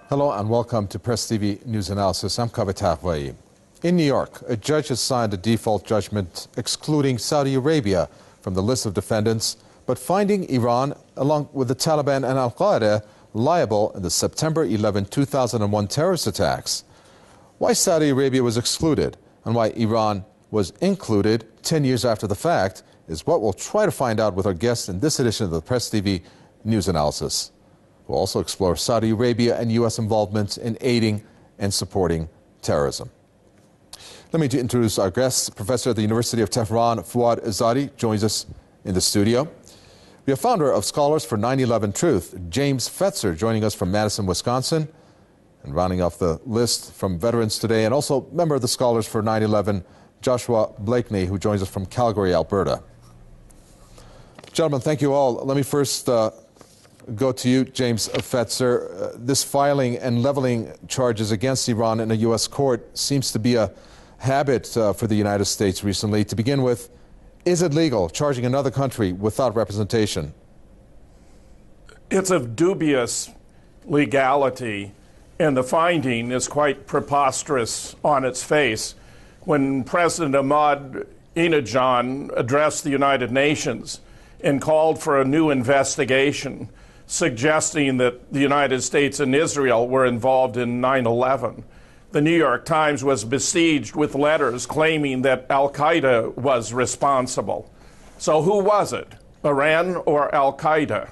Hello and welcome to Press TV News Analysis. I'm Kaveh Taghwayi. In New York, a judge has signed a default judgment excluding Saudi Arabia from the list of defendants, but finding Iran, along with the Taliban and Al-Qaida, liable in the September 11, 2001 terrorist attacks. Why Saudi Arabia was excluded and why Iran was included 10 years after the fact is what we'll try to find out with our guests in this edition of the Press TV News Analysis. We'll also explore Saudi Arabia and U.S. involvement in aiding and supporting terrorism. Let me introduce our guest. Professor at the University of Tehran, Foad Izadi, joins us in the studio. We have founder of Scholars for 9/11 Truth, James Fetzer, joining us from Madison, Wisconsin. And rounding off the list from Veterans Today, and also member of the Scholars for 9/11, Joshua Blakeney, who joins us from Calgary, Alberta. Gentlemen, thank you all. Let me first go to you, James Fetzer. This filing and leveling charges against Iran in a U.S. court seems to be a habit for the United States recently. To begin with, is it legal charging another country without representation? It's of dubious legality, and the finding is quite preposterous on its face. When President Ahmadinejad addressed the United Nations and called for a new investigation, suggesting that the United States and Israel were involved in 9/11. The New York Times was besieged with letters claiming that Al-Qaida was responsible. So who was it, Iran or Al-Qaida?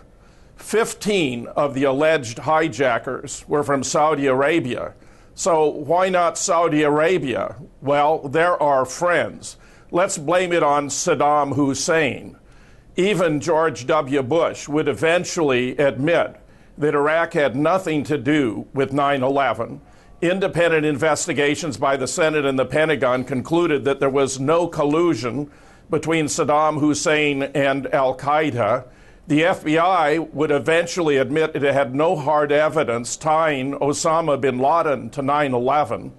15 of the alleged hijackers were from Saudi Arabia. So why not Saudi Arabia? Well, they're our friends. Let's blame it on Saddam Hussein. Even George W. Bush would eventually admit that Iraq had nothing to do with 9/11. Independent investigations by the Senate and the Pentagon concluded that there was no collusion between Saddam Hussein and Al-Qaida. The FBI would eventually admit it had no hard evidence tying Osama bin Laden to 9/11.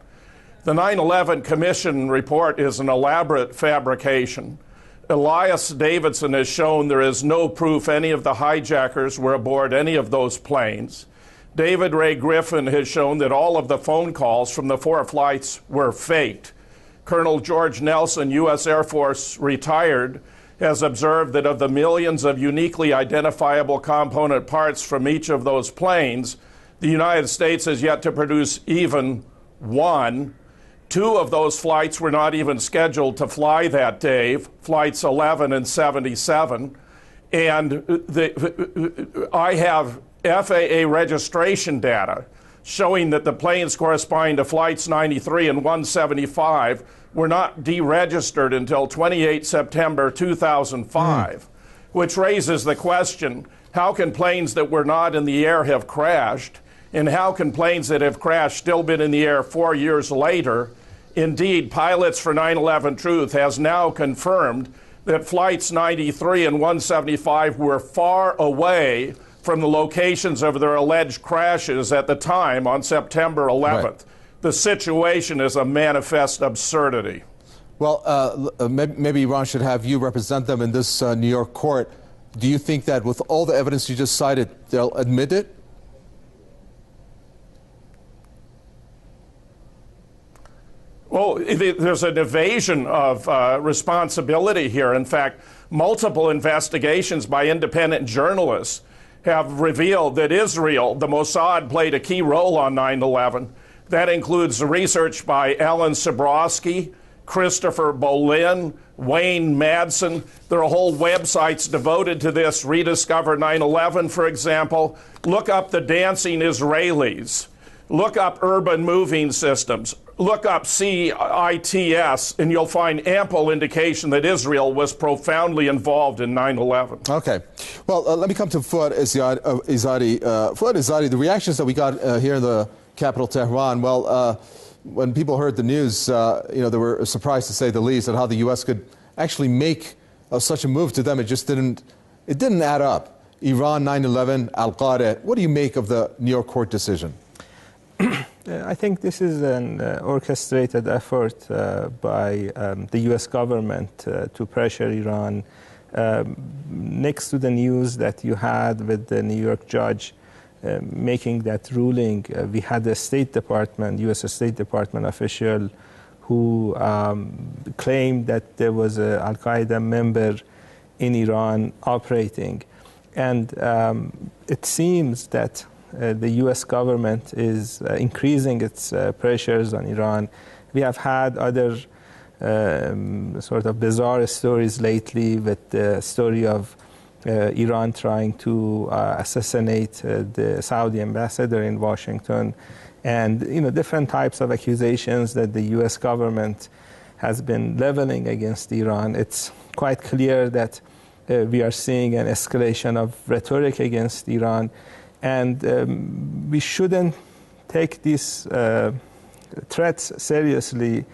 The 9/11 Commission report is an elaborate fabrication. Elias Davidson has shown there is no proof any of the hijackers were aboard any of those planes. David Ray Griffin has shown that all of the phone calls from the 4 flights were faked. Colonel George Nelson, U.S. Air Force retired, has observed that of the millions of uniquely identifiable component parts from each of those planes, the United States has yet to produce even one. 2 of those flights were not even scheduled to fly that day, flights 11 and 77. And I have FAA registration data showing that the planes corresponding to flights 93 and 175 were not deregistered until 28 September 2005, which raises the question, how can planes that were not in the air have crashed? And how can planes that have crashed still been in the air 4 years later? Indeed, Pilots for 9/11 Truth has now confirmed that flights 93 and 175 were far away from the locations of their alleged crashes at the time on September 11th. Right. The situation is a manifest absurdity. Well, maybe Iran should have you represent them in this New York court. Do you think that with all the evidence you just cited, they'll admit it? Well, there's an evasion of responsibility here. In fact, multiple investigations by independent journalists have revealed that Israel, the Mossad, played a key role on 9/11. That includes the research by Alan Sabrowski, Christopher Bolin, Wayne Madsen. There are whole websites devoted to this. Rediscover 9/11, for example. Look up the dancing Israelis. Look up urban moving systems. Look up CITS, and you'll find ample indication that Israel was profoundly involved in 9/11. Okay. Well, let me come to Foad Izadi. Foad Izadi, the reactions that we got here in the capital, Tehran, well, when people heard the news, they were surprised, to say the least, at how the U.S. could actually make such a move to them. It just didn't add up. Iran, 9/11, Al-Qaida. What do you make of the New York court decision? I think this is an orchestrated effort by the U.S. government to pressure Iran. Next to the news that you had with the New York judge making that ruling. We had a State Department, U.S. State Department official who claimed that there was an Al-Qaida member in Iran operating. And it seems that the U.S. government is increasing its pressures on Iran. We have had other sort of bizarre stories lately, with the story of Iran trying to assassinate the Saudi ambassador in Washington, and different types of accusations that the U.S. government has been leveling against Iran. It's quite clear that we are seeing an escalation of rhetoric against Iran, and we shouldn't take these threats seriously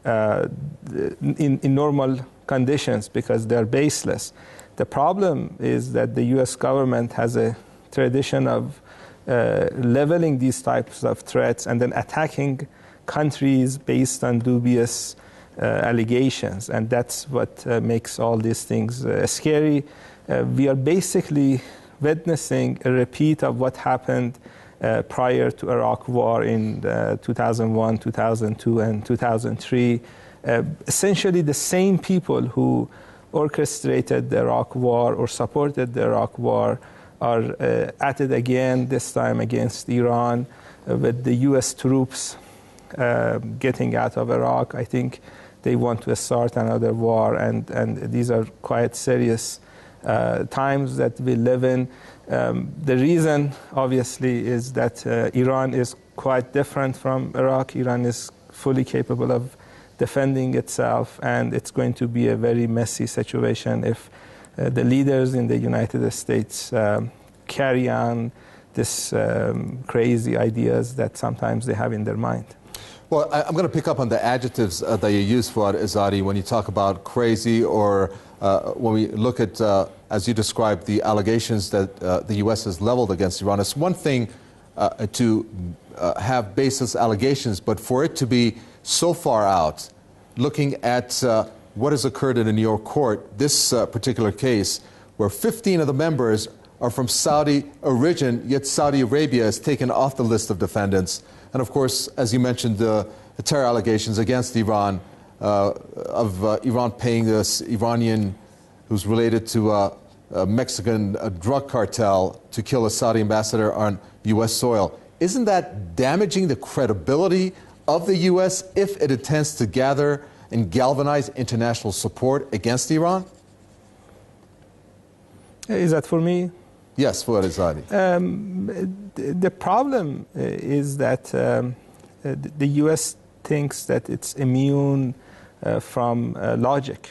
in normal conditions, because they're baseless. The problem is that the U.S. government has a tradition of leveling these types of threats and then attacking countries based on dubious allegations, and that's what makes all these things scary. We are basically witnessing a repeat of what happened prior to Iraq war in 2001, 2002, and 2003. Essentially the same people who orchestrated the Iraq war or supported the Iraq war are at it again, this time against Iran, with the U.S. troops getting out of Iraq. I think they want to start another war, and these are quite serious times that we live in. The reason, obviously, is that Iran is quite different from Iraq. Iran is fully capable of defending itself, and it's going to be a very messy situation if the leaders in the United States carry on this crazy ideas that sometimes they have in their mind. Well, I'm going to pick up on the adjectives that you use, Foad Izadi, when you talk about crazy, or when we look at, as you described, the allegations that the U.S. has leveled against Iran. It's one thing to have baseless allegations, but for it to be so far out, looking at what has occurred in a New York court, this particular case, where 15 of the members are from Saudi origin, yet Saudi Arabia is taken off the list of defendants. And of course, as you mentioned, the terror allegations against Iran, of Iran paying this Iranian who's related to a Mexican drug cartel to kill a Saudi ambassador on U.S. soil. Isn't that damaging the credibility of the U.S. if it intends to gather and galvanize international support against Iran? Is that for me? Yes, Foad Izadi. The problem is that the U.S. thinks that it's immune from logic,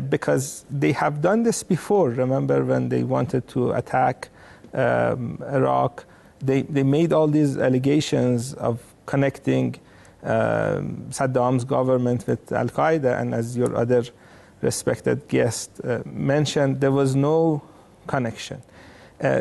because they have done this before. Remember when they wanted to attack Iraq, they made all these allegations of connecting Saddam's government with Al-Qaida, and as your other respected guest mentioned, there was no connection.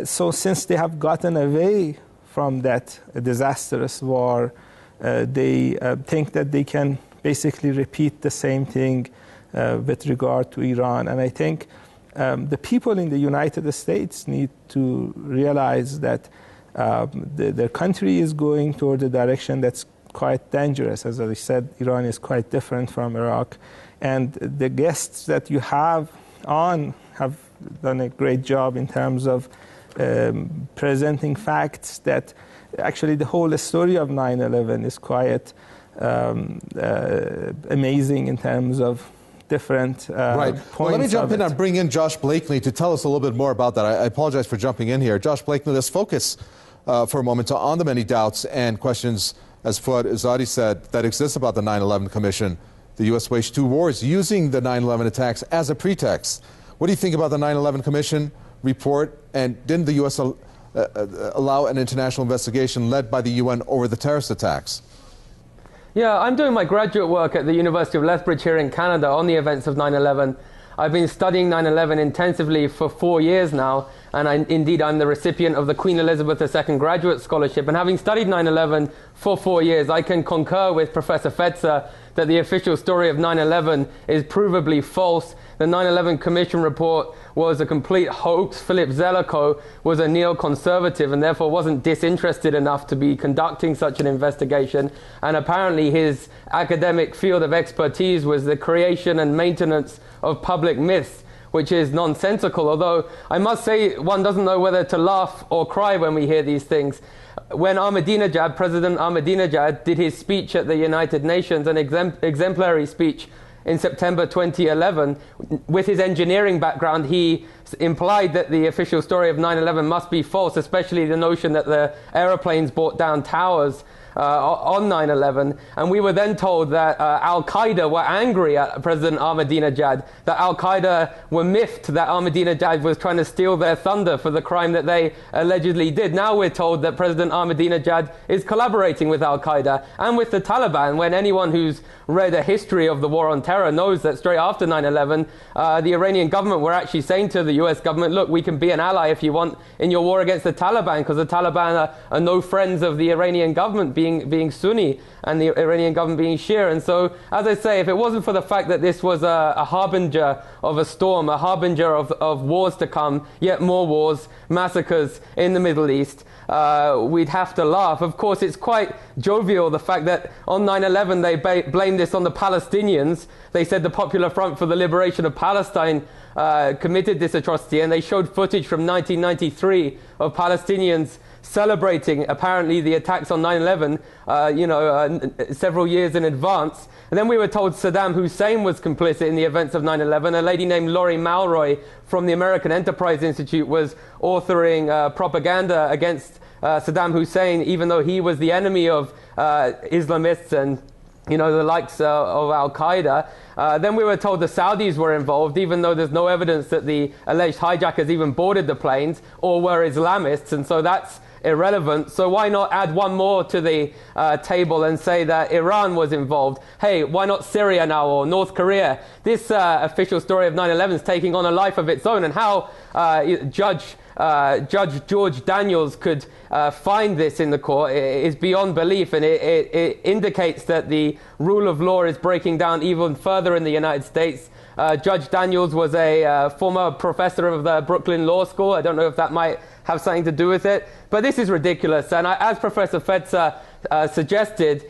So since they have gotten away from that disastrous war, they think that they can basically repeat the same thing with regard to Iran. And I think the people in the United States need to realize that their country is going toward a direction that's quite dangerous. As I said, Iran is quite different from Iraq. And the guests that you have on have done a great job in terms of presenting facts that actually the whole story of 9/11 is quite amazing in terms of different right. points. Well, let me jump in and bring in Josh Blakeney to tell us a little bit more about that. I apologize for jumping in here. Josh Blakeney, let's focus for a moment on the many doubts and questions, as Foad Izadi said, that exist about the 9/11 Commission. The U.S. waged two wars using the 9/11 attacks as a pretext. What do you think about the 9/11 Commission report, and didn't the U.S. allow an international investigation led by the UN over the terrorist attacks? Yeah, I'm doing my graduate work at the University of Lethbridge here in Canada on the events of 9/11. I've been studying 9/11 intensively for 4 years now, and indeed I'm the recipient of the Queen Elizabeth II Graduate Scholarship. And having studied 9/11 for 4 years, I can concur with Professor Fetzer that the official story of 9/11 is provably false. The 9/11 Commission report was a complete hoax. Philip Zelikow was a neoconservative and therefore wasn't disinterested enough to be conducting such an investigation. And apparently his academic field of expertise was the creation and maintenance of public myths, which is nonsensical. Although I must say one doesn't know whether to laugh or cry when we hear these things. When President Ahmadinejad did his speech at the United Nations, an exemplary speech in September 2011, with his engineering background, he implied that the official story of 9/11 must be false, especially the notion that the aeroplanes brought down towers on 9/11. And we were then told that Al-Qaida were angry at President Ahmadinejad, that Al-Qaida were miffed that Ahmadinejad was trying to steal their thunder for the crime that they allegedly did. Now we're told that President Ahmadinejad is collaborating with Al-Qaida and with the Taliban, when anyone who's read a history of the war on terror knows that straight after 9/11, the Iranian government were actually saying to the US government, look, we can be an ally if you want in your war against the Taliban, because the Taliban are no friends of the Iranian government, being Sunni and the Iranian government being Shia. And so, as I say, if it wasn't for the fact that this was a harbinger of a storm, a harbinger of wars to come, yet more wars, massacres in the Middle East, we'd have to laugh. Of course, it's quite jovial, the fact that on 9/11 they blamed this on the Palestinians. They said the Popular Front for the Liberation of Palestine committed this atrocity, and they showed footage from 1993 of Palestinians celebrating apparently the attacks on 9/11 several years in advance. And then we were told Saddam Hussein was complicit in the events of 9/11. A lady named Laurie Malroy from the American Enterprise Institute was authoring propaganda against Saddam Hussein, even though he was the enemy of Islamists and the likes of Al-Qaida. Then we were told the Saudis were involved, even though there's no evidence that the alleged hijackers even boarded the planes or were Islamists, and so that's irrelevant. So why not add one more to the table and say that Iran was involved? Hey, why not Syria now, or North Korea? This official story of 9/11 is taking on a life of its own, and how Judge George Daniels could find this in the court is beyond belief, and it indicates that the rule of law is breaking down even further in the United States. Judge Daniels was a former professor of the Brooklyn Law School. I don't know if that might have something to do with it, but this is ridiculous. And as Professor Fetzer suggested,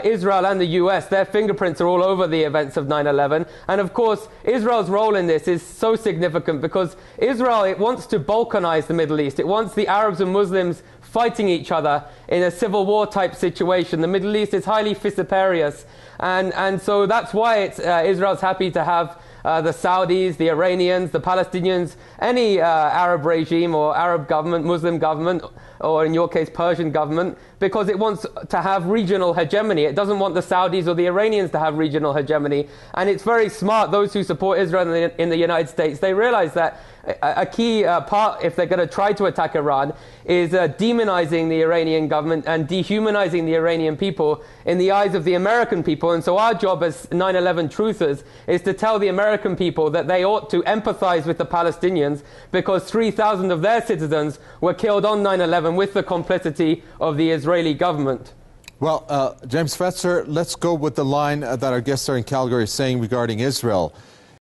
Israel and the US, their fingerprints are all over the events of 9/11. And of course, Israel's role in this is so significant because Israel, it wants to balkanize the Middle East. It wants the Arabs and Muslims fighting each other in a civil war type situation. The Middle East is highly vociferous. And so that's why Israel's happy to have the Saudis, the Iranians, the Palestinians, any Arab regime or Arab government, Muslim government, or in your case Persian government, because it wants to have regional hegemony. It doesn't want the Saudis or the Iranians to have regional hegemony. And it's very smart, those who support Israel in the United States, they realize that a key part, if they're going to try to attack Iran, is demonizing the Iranian government and dehumanizing the Iranian people in the eyes of the American people. And so our job as 9/11 truthers is to tell the American people that they ought to empathize with the Palestinians, because 3,000 of their citizens were killed on 9/11 with the complicity of the Israeli government. Well, James Fetzer, let's go with the line that our guests are in Calgary saying regarding Israel.